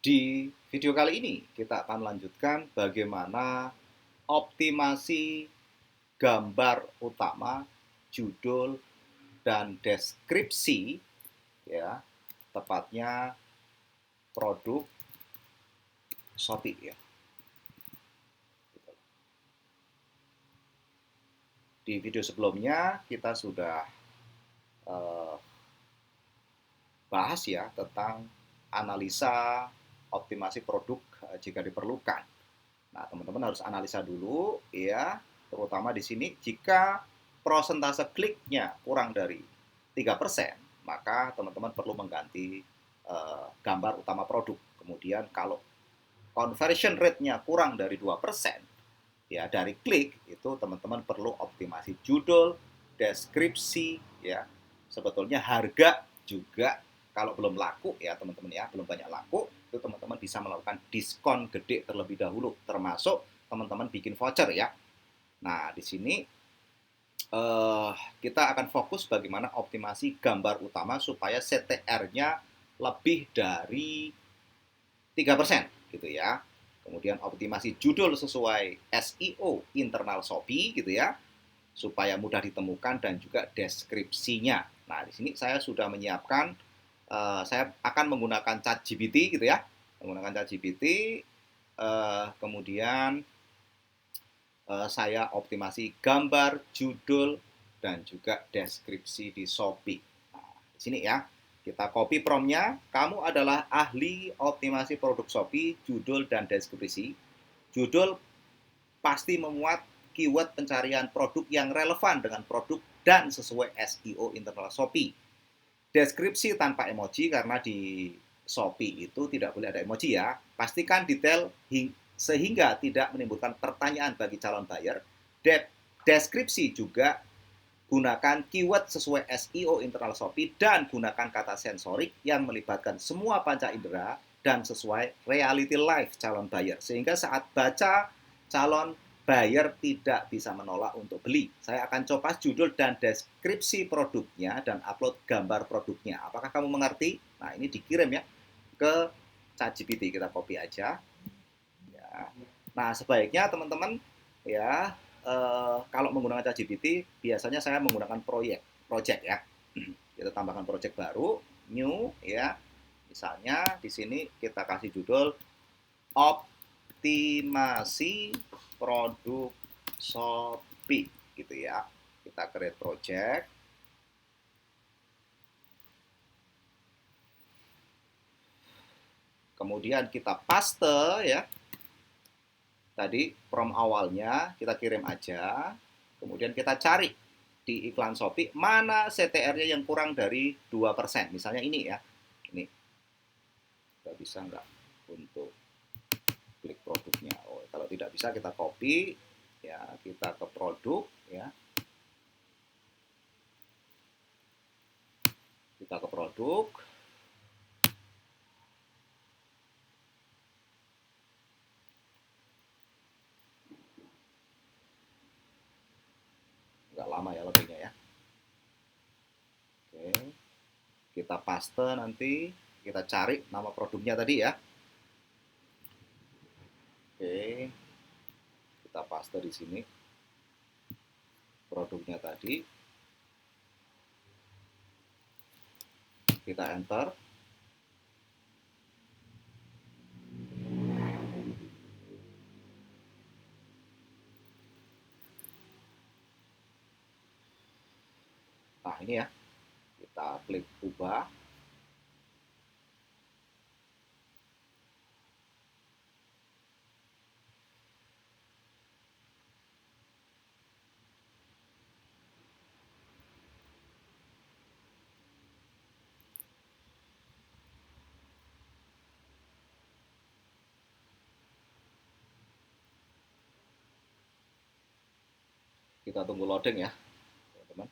Di video kali ini kita akan melanjutkan bagaimana optimasi gambar utama, judul, dan deskripsi ya, tepatnya produk Shopee ya. Di video sebelumnya kita sudah eh, bahas ya tentang analisa optimasi produk jika diperlukan. Nah, teman-teman harus analisa dulu ya, terutama di sini jika prosentase kliknya kurang dari 3%, maka teman-teman perlu mengganti gambar utama produk. Kemudian kalau conversion rate-nya kurang dari 2%, ya dari klik itu teman-teman perlu optimasi judul, deskripsi ya. Sebetulnya harga juga kalau belum laku ya teman-teman ya, belum banyak laku, itu teman-teman bisa melakukan diskon gede terlebih dahulu, termasuk teman-teman bikin voucher ya. Nah, di sini kita akan fokus bagaimana optimasi gambar utama supaya CTR-nya lebih dari 3% gitu ya. Kemudian optimasi judul sesuai SEO internal Shopee gitu ya, supaya mudah ditemukan dan juga deskripsinya. Nah, di sini saya sudah menyiapkan, saya akan menggunakan ChatGPT gitu ya, menggunakan ChatGPT, kemudian saya optimasi gambar, judul, dan juga deskripsi di Shopee. Nah, di sini ya, kita copy promptnya. Kamu adalah ahli optimasi produk Shopee, judul dan deskripsi. Judul pasti memuat keyword pencarian produk yang relevan dengan produk dan sesuai SEO internal Shopee. Deskripsi tanpa emoji karena di Shopee itu tidak boleh ada emoji ya. Pastikan detail sehingga tidak menimbulkan pertanyaan bagi calon buyer. Deskripsi juga gunakan keyword sesuai SEO internal Shopee dan gunakan kata sensorik yang melibatkan semua panca indera dan sesuai reality life calon buyer. Sehingga saat baca, calon buyer tidak bisa menolak untuk beli. Saya akan coba judul dan deskripsi produknya dan upload gambar produknya. Apakah kamu mengerti? Nah, ini dikirim ya ke ChatGPT. Kita copy aja. Ya. Nah, sebaiknya teman-teman ya kalau menggunakan ChatGPT biasanya saya menggunakan project ya. Kita tambahkan project baru, new ya. Misalnya di sini kita kasih judul optimasi produk Shopee gitu ya. Kita create project. Kemudian kita paste ya. Tadi prompt awalnya kita kirim aja. Kemudian kita cari di iklan Shopee mana CTR-nya yang kurang dari 2%. Misalnya ini ya. Ini. Nggak bisa nggak untuk klik produknya. Oh, kalau tidak bisa kita copy ya, kita ke produk ya. Kita ke produk. Nggak lama ya lebihnya ya. Oke. Kita paste nanti, kita cari nama produknya tadi ya. Oke. Kita paste di sini produknya tadi. Kita enter. Nah, ini ya. Kita klik ubah. Kita tunggu loading ya, teman-teman.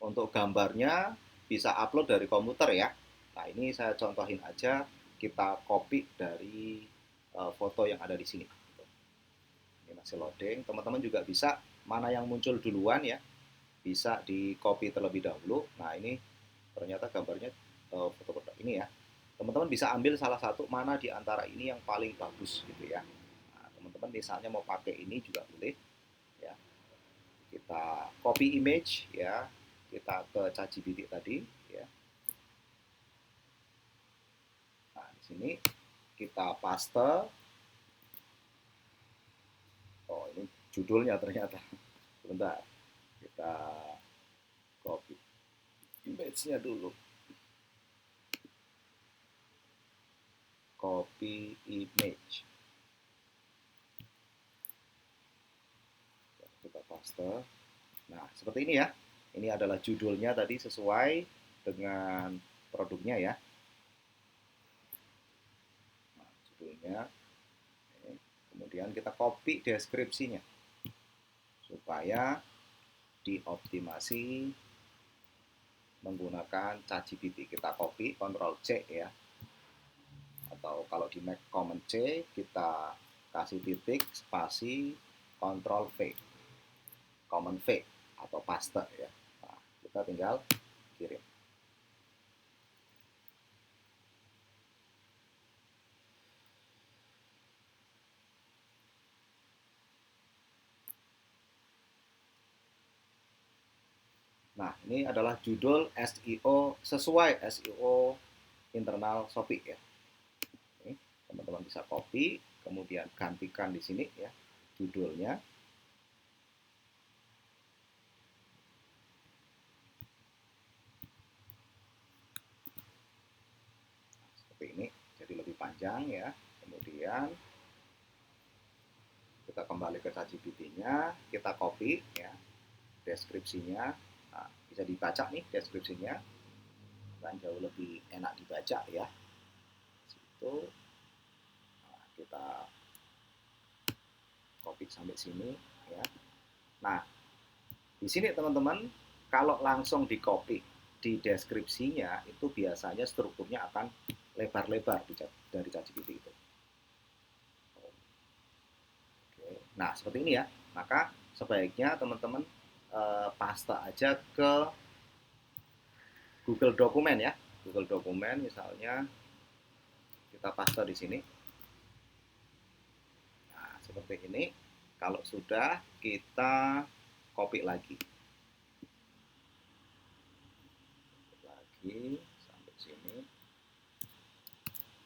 Untuk gambarnya bisa upload dari komputer ya. Nah, ini saya contohin aja, kita copy dari foto yang ada di sini. Ini masih loading. Teman-teman juga bisa mana yang muncul duluan ya, bisa di copy terlebih dahulu. Nah, ini ternyata gambarnya foto produk ini ya. teman-teman bisa ambil salah satu mana di antara ini yang paling bagus gitu ya. Nah, teman-teman misalnya mau pakai ini juga boleh ya. Kita copy image ya, kita ke ChatGPT tadi ya. Nah, di sini kita paste. Oh, ini judulnya ternyata. Sebentar. Kita copy image-nya dulu. Copy image. Kita paste. Nah, seperti ini ya. Ini adalah judulnya tadi sesuai dengan produknya ya. Nah, judulnya. Kemudian kita copy deskripsinya supaya dioptimasi menggunakan ChatGPT. Kita copy, Ctrl C ya. Atau kalau di Mac Command C, kita kasih titik, spasi, Ctrl V. Command V atau paste ya. Nah, kita tinggal kirim. Nah, ini adalah judul SEO sesuai SEO internal Shopee ya. Teman-teman bisa copy, kemudian gantikan di sini ya judulnya. Seperti ini, jadi lebih panjang ya. Kemudian kita kembali ke ChatGPT-nya, kita copy ya deskripsinya. Nah, bisa dibaca nih deskripsinya, kan jauh lebih enak dibaca ya. Situ, nah, kita copy sampai sini ya. Nah, di sini teman-teman, kalau langsung di copy di deskripsinya itu biasanya strukturnya akan lebar-lebar dari ChatGPT itu. Nah, seperti ini ya. Maka sebaiknya teman-teman paste aja ke Google Dokumen ya. Google Dokumen misalnya kita paste di sini. Nah, seperti ini. Kalau sudah, kita copy lagi. Lagi sampai sini.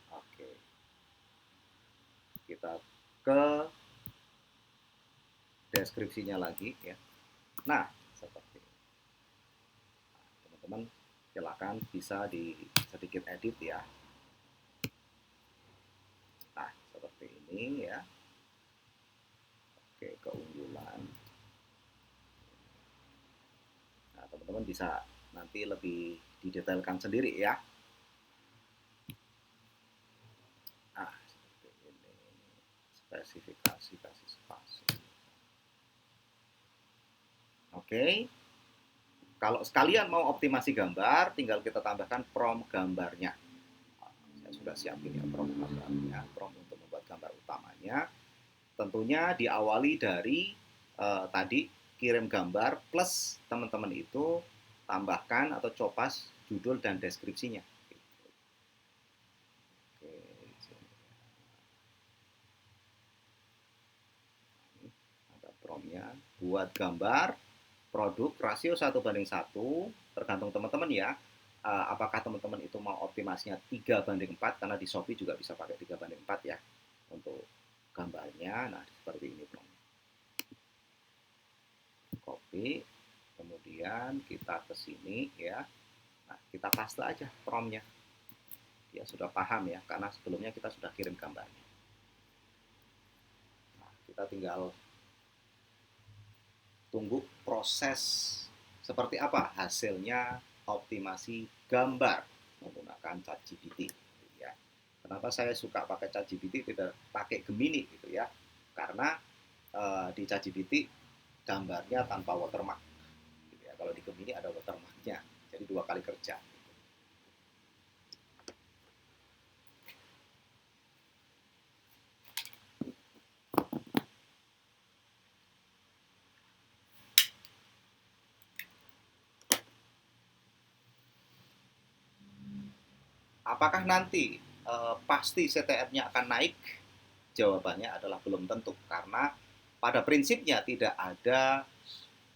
Oke. Kita ke deskripsinya lagi ya. Nah, seperti ini. Teman-teman silakan bisa di sedikit edit ya. Nah, seperti ini ya. Oke, keunggulan. Nah, teman-teman bisa nanti lebih didetailkan sendiri ya. Nah, seperti ini. Spesifikasi kasih spasi. Oke. Kalau sekalian mau optimasi gambar, tinggal kita tambahkan prompt gambarnya. Saya sudah siapin ya prompt gambarnya, prompt untuk membuat gambar utamanya. Tentunya diawali dari tadi kirim gambar plus teman-teman itu tambahkan atau copas judul dan deskripsinya. Oke, ada promptnya. Buat gambar produk rasio 1:1, tergantung teman-teman ya. Apakah teman-teman itu mau optimasinya 3:4, karena di Shopee juga bisa pakai 3:4 ya untuk gambarnya. Nah, seperti ini promptnya. Copy, kemudian kita ke sini ya. Nah, kita paste aja promptnya. Dia sudah paham ya, karena sebelumnya kita sudah kirim gambarnya. Nah, kita tinggal tunggu proses seperti apa hasilnya optimasi gambar menggunakan ChatGPT. Ya. Kenapa saya suka pakai ChatGPT tidak pakai Gemini gitu ya? Karena di ChatGPT gambarnya tanpa watermark. Gitu ya. Kalau di Gemini ada watermarknya, jadi 2 kali kerja. Apakah nanti pasti CTR-nya akan naik? Jawabannya adalah belum tentu, karena pada prinsipnya tidak ada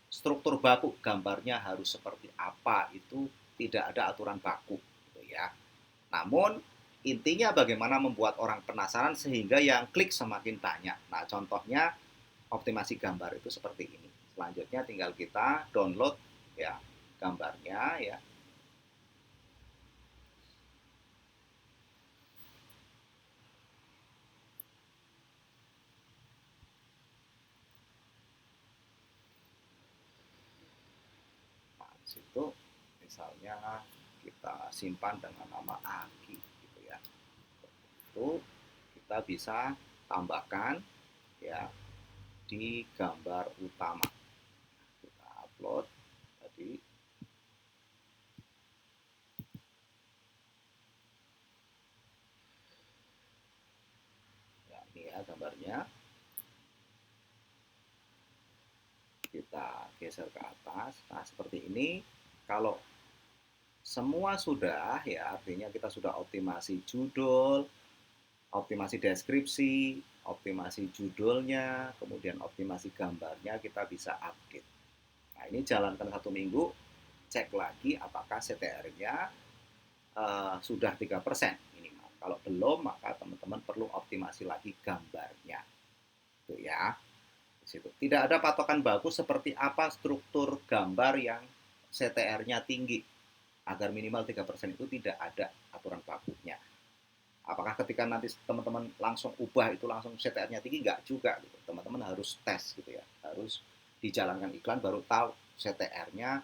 struktur baku gambarnya harus seperti apa, itu tidak ada aturan baku gitu ya. Namun intinya bagaimana membuat orang penasaran sehingga yang klik semakin banyak. Nah, contohnya optimasi gambar itu seperti ini. Selanjutnya tinggal kita download ya gambarnya ya. Nah, di situ misalnya kita simpan dengan nama Agi gitu ya. Itu kita bisa tambahkan ya di gambar utama. Kita upload tadi ya, ini ya gambarnya. Kita geser ke atas. Nah, seperti ini. Kalau semua sudah ya, artinya kita sudah optimasi judul, optimasi deskripsi, optimasi judulnya, kemudian optimasi gambarnya, kita bisa update. Nah, ini jalankan 1 minggu, cek lagi apakah CTR-nya sudah 3% minimal. Kalau belum, maka teman-teman perlu optimasi lagi gambarnya. Itu ya. Di situ. Tidak ada patokan baku seperti apa struktur gambar yang CTR-nya tinggi. Agar minimal 3% itu tidak ada aturan bakunya. Apakah ketika nanti teman-teman langsung ubah itu langsung CTR-nya tinggi? Enggak juga. Gitu. Teman-teman harus tes gitu ya. Harus dijalankan iklan baru tahu CTR-nya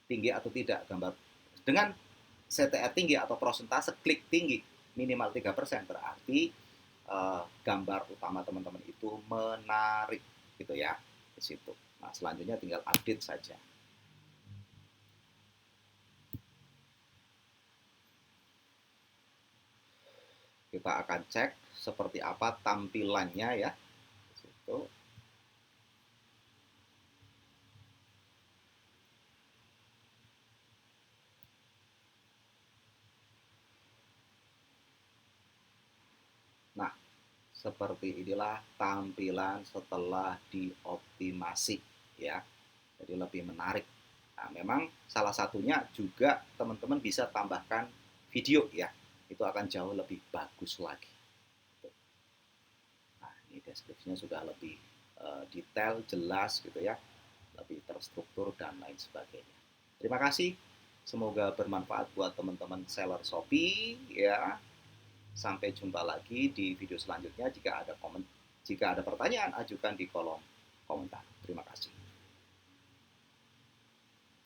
tinggi atau tidak gambar. Dengan CTR tinggi atau prosentase klik tinggi minimal 3% berarti gambar utama teman-teman itu menarik gitu ya di situ. Nah, selanjutnya tinggal update saja. Kita akan cek seperti apa tampilannya ya di situ. Nah, seperti inilah tampilan setelah dioptimasi ya. Jadi lebih menarik. Nah, memang salah satunya juga teman-teman bisa tambahkan video ya. Itu akan jauh lebih bagus lagi. Nah, ini deskripsinya sudah lebih detail, jelas gitu ya. Lebih terstruktur dan lain sebagainya. Terima kasih. Semoga bermanfaat buat teman-teman seller Shopee ya. Sampai jumpa lagi di video selanjutnya. Jika ada pertanyaan, ajukan di kolom komentar.